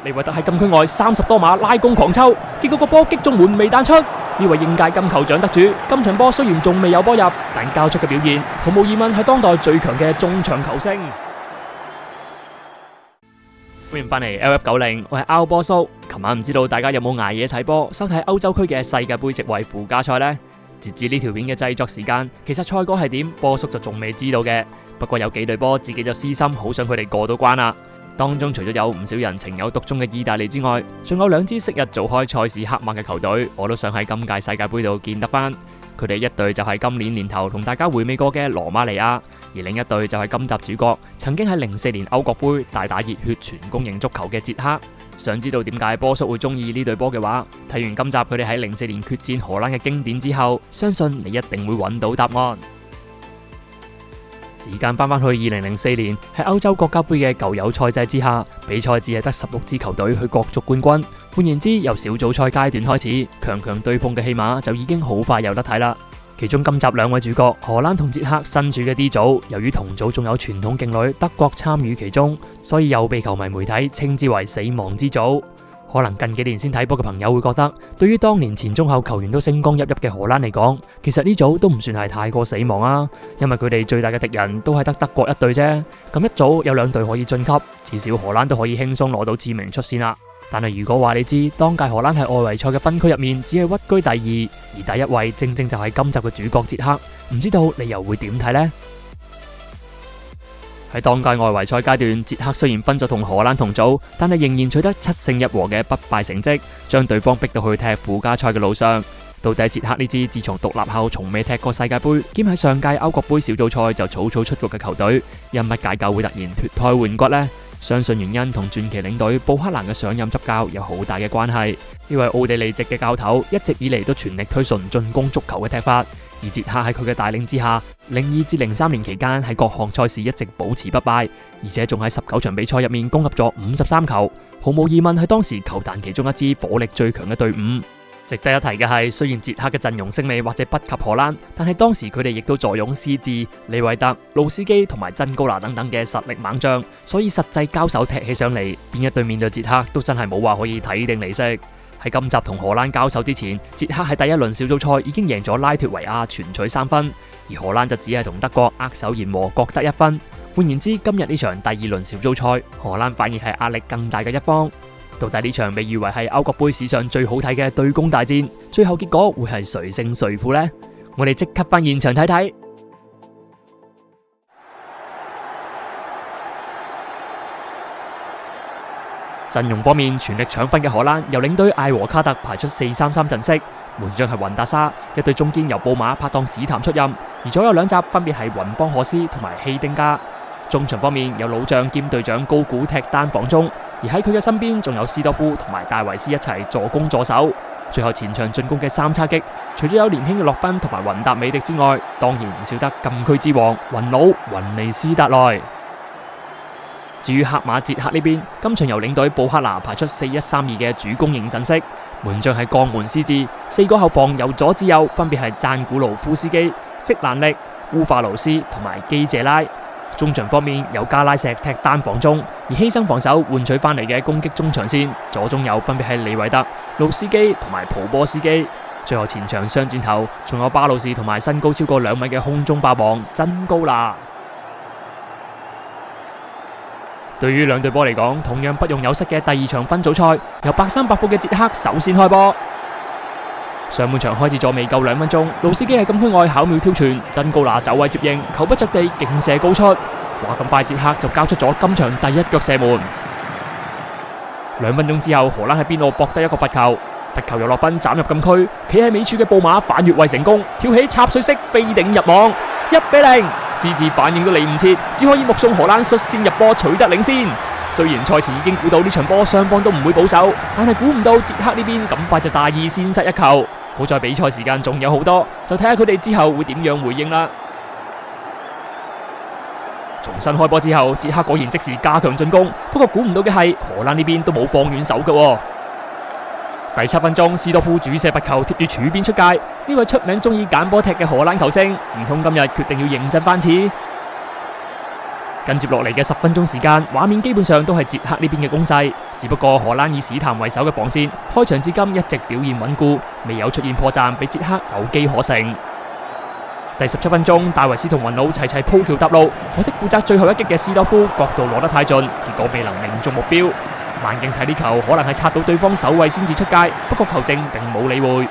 利維特喺禁區外30多碼拉弓狂抽，結果個波擊中門未彈出。呢位應屆金球獎得主，今場波雖然仲未有波入，但交出嘅表現毫無疑問係當代最強嘅中場球星。歡迎翻嚟 LF90，我係 Al 波叔。琴晚唔知道大家有冇捱夜睇波，收睇歐洲區嘅世界盃席位附加賽呢？截至呢條片嘅製作時間，其實賽果係點，波叔就仲未知道嘅。不過有幾隊波自己就私心好想佢哋過到關啦。當中除咗有唔少人情有獨鍾嘅意大利之外，仲有兩支昔日做開賽事黑馬嘅球隊，我都想喺今屆世界盃度見得翻。佢哋一隊就係今年年頭同大家回味過嘅羅馬尼亞，而另一隊就係今集主角，曾經喺04年歐國盃大打熱血全公認足球嘅捷克。想知道點解波叔會中意呢隊波嘅話，睇完今集佢哋喺04年決戰荷蘭嘅經典之後，相信你一定會揾到答案。時間翻返去2004年，喺歐洲國家盃嘅舊有賽制之下，比賽只係得16支球隊去角逐冠軍。換言之，由小組賽階段開始，強強對碰嘅戲碼就已經好快有得睇啦。其中今集兩位主角荷蘭同捷克身處嘅 D 組，由於同組仲有傳統勁旅德國參與其中，所以又被球迷媒體稱之為死亡之組。可能近幾年先睇波嘅朋友會覺得，對於當年前中後球員都星光熠熠嘅荷蘭嚟講，其實呢組都唔算係太過死亡啊，因為佢哋最大嘅敵人都係得德國一隊啫。咁一組有兩隊可以晉級，至少荷蘭都可以輕鬆攞到次名出線啦。但係如果話你知，當屆荷蘭喺外圍賽嘅分區入面只係屈居第二，而第一位正正就係今集嘅主角捷克，唔知道你又會點睇呢？喺當屆外圍賽階段，捷克雖然分咗同荷蘭同組，但係仍然取得7勝1和嘅不敗成績，將對方逼到去踢附加賽嘅路上。到底捷克呢支自從獨立後從未踢過世界盃，兼喺上屆歐國盃小組賽就草草出局嘅球隊，因乜解救會突然脫胎換骨呢？相信原因同傳奇領隊布克蘭嘅上任執教有好大嘅關係。呢位奧地利籍嘅教頭一直以嚟都全力推崇進攻足球嘅踢法，而捷克喺佢嘅帶領之下，02至03年期間喺各項賽事一直保持不敗，而且仲喺19場比賽入面攻入咗53球，毫無疑問係當時球壇其中一支火力最強嘅隊伍。值得一提嘅係，雖然捷克嘅陣容聲味或者不及荷蘭，但係當時佢哋亦都坐擁斯治、利維特、路斯基同埋真高拿等等嘅實力猛將，所以實際交手踢起上嚟，邊一隊面對捷克都真係冇話可以睇定離色。喺今集同荷蘭交手之前，捷克喺第一輪小組賽已經贏咗拉脫維亞全取3分，而荷蘭就只係同德國握手言和各得1分。換言之，今日呢場第二輪小組賽，荷蘭反而係壓力更大嘅一方。到底呢場被譽為係歐國盃史上最好睇嘅對攻大戰，最後結果會係誰勝誰負呢？我哋即刻返現場睇睇。陣容方面，全力搶分嘅荷蘭由領隊艾和卡特排出4-3-3陣式，門將係雲達沙，一隊中堅由布馬拍檔史譚出任，而左右兩閘分別係雲邦可斯同埋希丁加。中場方面有老將兼隊長高古踢單防中，而喺佢嘅身邊仲有斯多夫同埋戴維斯一齊助攻助守。最後前場進攻嘅三叉戟，除咗有年輕嘅洛賓同埋雲達美迪之外，當然唔少得禁區之王雲魯雲尼斯達內。至於黑馬捷克呢邊，今場由領隊布克拿排出4-1-3-2嘅主攻型陣式，門將係鋼門斯治，4個後防由左至右分別係贊古魯夫斯基、積蘭力、烏法盧斯同埋基謝拉。中場方面有加拉石踢單防中，而犧牲防守換取翻嚟嘅攻擊中場線，左中右分別係利維特、路斯基同埋普波斯基。最後前場雙箭頭仲有巴魯士同埋身高超過2米嘅空中霸王真高拿。對於兩隊波嚟講，同樣不容有失嘅第二場分組賽，由白衫白褲嘅捷克首先開波。上半場開始咗未夠2分鐘，路斯基喺禁區外巧妙挑傳，真高拿走位接應，球不着地勁射高出。話咁快捷克就交出咗今場第一腳射門。2分鐘之後，荷蘭喺邊路博得一個罰球，罰球由洛賓斬入禁區，企喺尾柱嘅布馬反越位成功，跳起插水式飛頂入網，1-0。斯治反應都嚟唔切，只可以目送荷蘭率先入波取得領先。雖然賽前已經估到呢場波雙方都唔會保守，但係估唔到捷克呢邊咁快就大意先失一球。好在比賽時間仲有好多，就睇下佢哋之後會點樣回應啦。重新開波之後，捷克果然即時加強進攻，不過估唔到嘅係荷蘭呢邊都冇放軟手嘅。第7分鐘，斯多夫主射罰球貼住柱邊出界，呢位出名中意揀波踢嘅荷蘭球星，唔通今日決定要認真翻次？跟接落嚟嘅10分鐘時間，畫面基本上都係捷克呢邊嘅攻勢，只不過荷蘭以史譚為首嘅防線，開場至今一直表現穩固，未有出現破綻，俾捷克有機可乘。第17分鐘，戴維斯同雲魯齊齊鋪橋搭路，可惜負責最後一擊嘅斯多夫角度攞得太盡，結果未能命中目標。慢鏡睇呢球，可能係擦到對方守衛先至出界，不過球證並冇理會。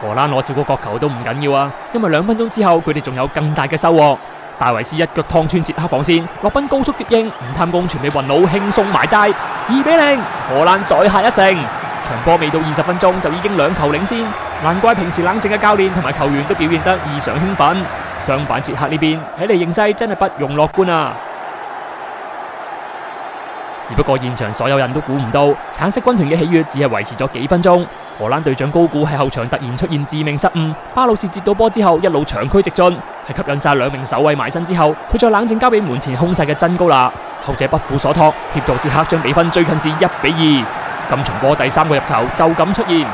荷蘭攞少個角球都唔緊要啊，因為2分鐘之後佢哋仲有更大嘅收穫。戴維斯一腳趟穿捷克防線，洛賓高速接應，唔貪功傳俾雲魯輕鬆埋齋，2-0，荷蘭再下一城。場波未到20分鐘就已經2球領先，難怪平時冷靜嘅教練同埋球員都表現得異常興奮。相反捷克呢邊睇嚟形勢真係不容樂觀啊！只不過現場所有人都估唔到，橙色軍團嘅喜悅只係維持咗幾分鐘。荷蘭隊長高古喺後場突然出現致命失誤，巴魯士接到波之後一路長驅直進，係吸引晒2名守衛埋身之後，佢再冷靜交俾門前兇勢嘅真高拿，後者不負所託，協助捷克將比分追近至1-2。今場波第3個入球就咁出現，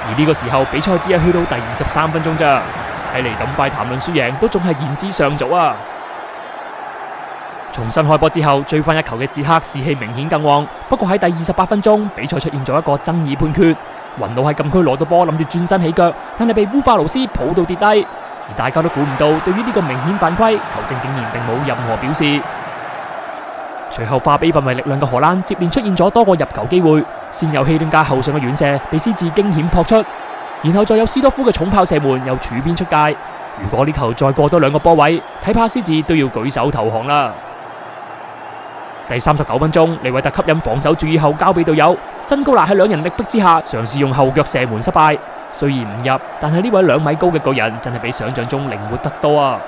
而呢個時候比賽只係去到第23分鐘咋，睇嚟咁快談論輸贏都仲係言之尚早啊！重新開波之後，追翻1球嘅捷克士氣明顯更旺，不過喺第28分鐘，比賽出現咗一個爭議判決。雲魯喺禁區攞到波，諗住轉身起腳，但係被烏法勞斯抱到跌低，而大家都估唔到，對於呢個明顯犯規，球證竟然並冇任何表示。隨後化悲憤為力量嘅荷蘭接連出現咗多個入球機會，先有希丁加後上嘅遠射被斯治驚險撲出，然後再有斯多夫嘅重炮射門由柱邊出界。如果呢球再過多2個波位，睇怕斯治都要舉手投降啦。第39分鐘，利維特吸引防守注意後交俾隊友，真高拿喺2人力逼之下嘗試用後腳射門失敗，雖然唔入，但係呢位2米高嘅巨人真係比想象中靈活得多啊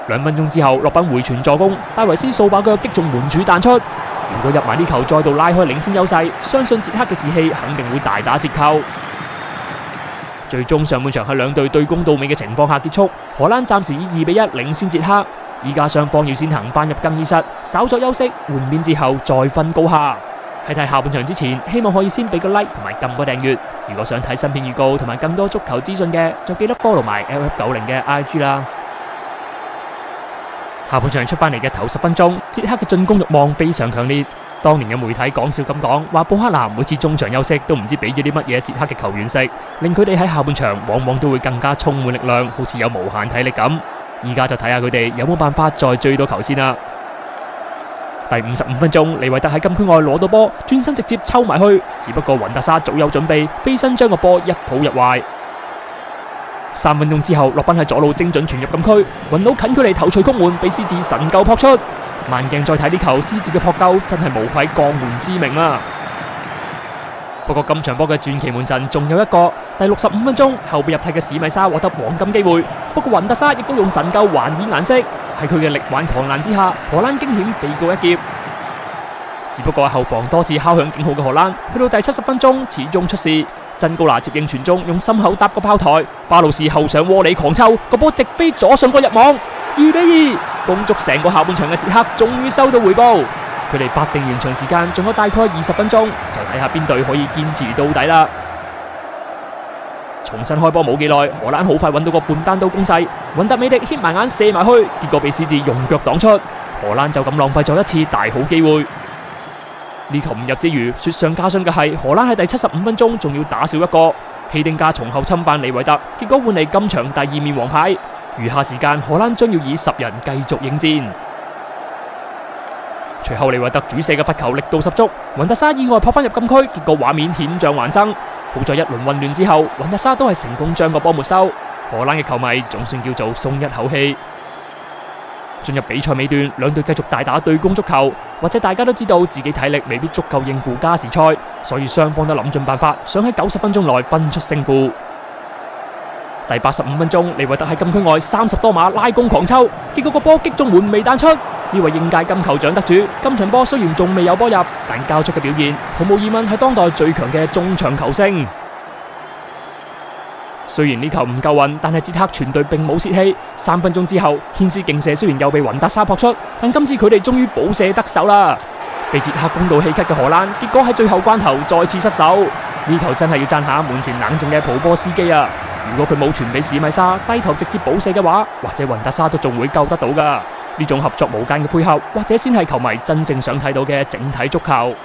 ！2分鐘之後，洛賓回傳助攻，戴維斯掃把腳擊中門柱彈出。如果入埋呢球，再度拉開領先優勢，相信捷克嘅士氣肯定會大打折扣。最終上半場喺2隊對攻到尾嘅情況下結束，荷蘭暫時以2-1領先捷克。依家雙方要先行翻入更衣室，稍作休息，換邊之後再分高下。喺睇下半場之前，希望可以先俾個 like 同埋撳個訂閱。如果想睇新片預告同埋更多足球資訊嘅，就記得 follow 埋 LF90 嘅 IG 啦。下半場出翻嚟嘅頭10分鐘，捷克嘅進攻慾望非常強烈。當年嘅媒體講笑咁講，話布克南每次中場休息都唔知俾咗啲乜嘢捷克嘅球員食，令佢哋喺下半場往往都會更加充滿力量，好似有無限體力咁。依家就睇下佢哋有冇辦法再追到球先啦。第55分鐘，利維特喺禁區外攞到波，轉身直接抽埋去，只不過雲達沙早有準備，飛身將個波一抱入懷。3分鐘之後，洛賓喺左路精準傳入禁區，雲魯近距離頭槌曲門，被斯治神救撲出。慢鏡再睇呢球，斯治嘅撲救真係無愧江門之名啊！不過今場波嘅傳奇門神仲有一個，第65分鐘後備入替嘅史米沙獲得黃金機會，不過雲達沙亦都用神救還以顏色，喺佢嘅力挽狂瀾之下，荷蘭驚險避過一劫。只不過後防多次敲響警號嘅荷蘭，去到第70分鐘始終出事，真高拿接應傳中，用心口搭個炮台，巴魯士後上窩里狂抽，個波直飛左上角入網，2-2，攻足成個下半場嘅捷克終於收到回報。佢哋法定完場時間仲有大概20分鐘，就睇下邊隊可以堅持到底啦。重新開波冇幾耐，荷蘭好快揾到個半單刀攻勢，雲特美迪掀埋眼射埋去，結果被斯治用腳擋出，荷蘭就咁浪費咗一次大好機會。呢球唔入之餘，雪上加霜嘅係荷蘭喺第75分鐘仲要打少一個，希丁加從後侵犯利維特，結果換嚟今場第2面黃牌。餘下時間，荷蘭將要以10人繼續應戰。隨後利維特主射嘅罰球力度十足，雲特沙意外撲翻入禁區，結果畫面險象環生。好在一輪混亂之後，雲特沙都係成功將個波沒收，荷蘭嘅球迷總算叫做鬆一口氣。進入比賽尾段，2隊繼續大打對攻足球，或者大家都知道自己體力未必足夠應付加時賽，所以雙方都諗盡辦法，想喺90分鐘內分出勝負。第85分鐘，利維特喺禁區外30多碼拉弓狂抽，結果個波擊中門未彈出。呢位應屆金球獎得主，今場波雖然仲未有波入，但交出嘅表現毫無疑問係當代最強嘅中場球星。雖然呢球唔夠運，但係捷克全隊並冇泄氣。3分鐘之後，軒斯勁射雖然又被雲達沙撲出，但今次佢哋終於補射得手啦。被捷克攻到氣咳嘅荷蘭，結果喺最後關頭再次失手。呢球真係要讚下門前冷靜嘅普波斯基啊！如果佢冇傳俾史米沙，低頭直接補射嘅話，或者雲達沙都仲會救得到噶。呢種合作無間嘅配合，或者先係球迷真正想睇到嘅整體足球。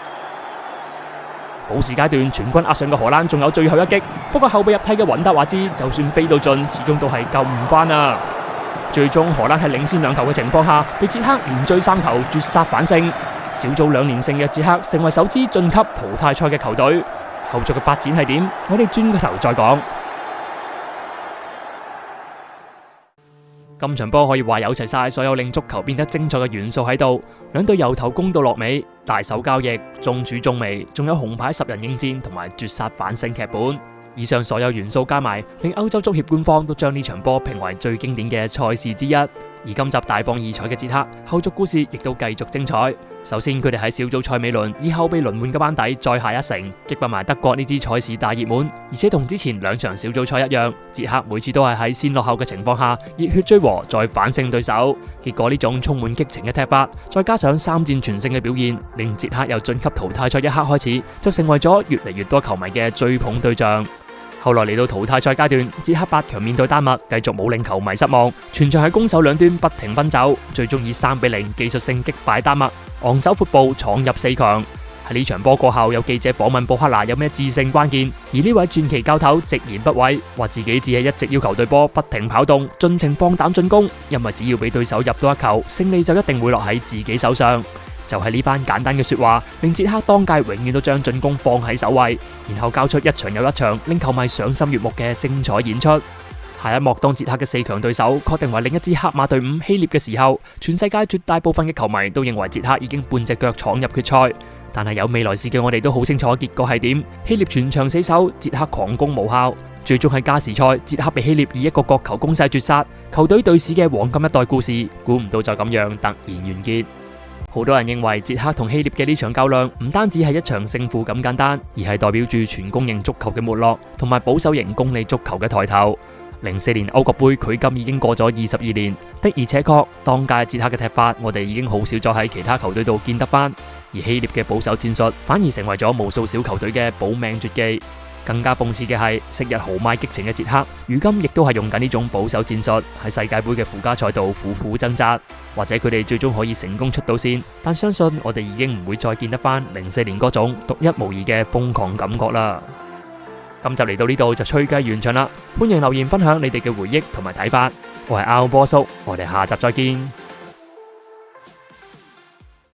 補時階段全軍壓上嘅荷蘭仲有最後一擊，不過後備入替嘅雲達華茲就算飛到盡，始終都係救唔翻啊！最終荷蘭喺領先2球嘅情況下，被捷克連追3球絕殺反勝。小組2連勝嘅捷克成為首支晉級淘汰賽嘅球隊。後續嘅發展係點？我哋轉個頭再講。今場波可以話有齊晒所有令足球變得精彩嘅元素喺度，兩隊由頭攻到落尾，大手交易，中主中楣，仲有紅牌10人應戰同埋絕殺反勝劇本。以上所有元素加埋，令歐洲足協官方都將呢場波評為最經典嘅賽事之一。而今集大放異彩嘅捷克，後續故事亦都繼續精彩。首先，佢哋喺小組賽尾輪以後備輪換嘅班底再下一城，擊敗埋德國呢支賽事大熱門。而且同之前2場小組賽一樣，捷克每次都係喺先落後嘅情況下熱血追和，再反勝對手。結果呢種充滿激情嘅踢法，再加上3戰全勝嘅表現，令捷克由晉級淘汰賽一刻開始就成為咗越嚟越多球迷嘅追捧對象。後來嚟到淘汰賽階段，捷克8強面對丹麥，繼續冇令球迷失望，全場喺攻守兩端不停奔走，最終以3-0技術性擊敗丹麥，昂首闊步闖入4強。喺呢場波過後，有記者訪問布克拿有咩致勝關鍵，而呢位傳奇教頭直言不諱，話自己只係一直要求隊波不停跑動，盡情放膽進攻，因為只要俾對手入到1球，勝利就一定會落喺自己手上。就係呢番簡單嘅說話，令捷克當屆永遠都將進攻放喺首位，然後交出一場又一場令球迷賞心悅目嘅精彩演出。下一幕，當捷克嘅4強對手確定為另一支黑馬隊伍希臘嘅時候，全世界絕大部分嘅球迷都認為捷克已經半隻腳闖入決賽。但係有未來視嘅我哋都好清楚結果係點，希臘全場死守，捷克狂攻無效，最終喺加時賽，捷克被希臘以一個角球攻勢絕殺，球隊隊史嘅黃金一代故事，估唔到就咁樣突然完結。好多人認為捷克同希臘嘅呢場較量唔單止係一場勝負咁簡單，而係代表住全攻型足球嘅沒落，同埋保守型功利足球嘅抬頭。04年歐國盃距今已經過咗22年，的而且確當屆捷克嘅踢法，我哋已經好少再喺其他球隊度見得翻，而希臘嘅保守戰術反而成為咗無數小球隊嘅保命絕技。更加諷刺嘅係，昔日豪邁激情嘅捷克，如今亦都係用緊呢種保守戰術喺世界盃嘅附加賽度苦苦掙扎。或者佢哋最終可以成功出到線，但相信我哋已經唔會再見得翻04年嗰種獨一無二嘅瘋狂感覺啦。今集嚟到呢度就吹雞完場啦，歡迎留言分享你哋嘅回憶同埋睇法。我係阿波叔，我哋下集再見。